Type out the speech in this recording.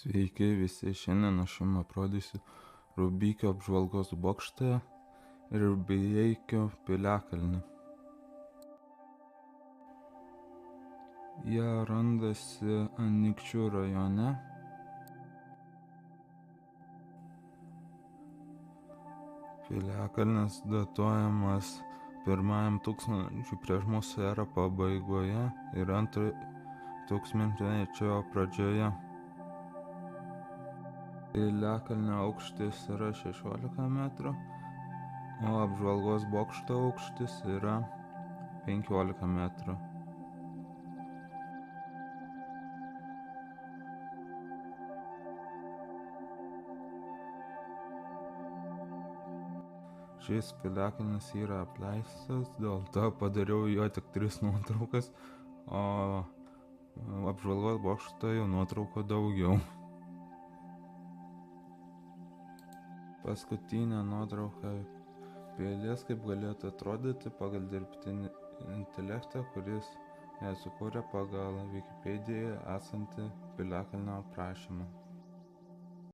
Sveiki visi, šiandien aš jums parodysiu Rubikio apžvalgos bokštą ir Bijeikio piliakalnį. Jie randasi Anykščių rajone. Piliakalnis datuojamas 1 tūkstančiui prieš mūsų erą pabaigoje ir 2 tūkstantmečio pradžioje. Piliakalnio aukštis yra 16 metrų, o apžvalgos bokšto aukštis yra 15 metrų. Šis piliakalnis yra apleistas, dėl to padariau jo tik 3 nuotraukas, o apžvalgos bokšto jau nuotraukų daugiau. Paskutinė nuotrauka pilies, kaip galėtų atrodyti pagal dirbtinį intelektą, kuris ją sukūrė pagal Wikipedijoje esantį piliakalnio aprašymą.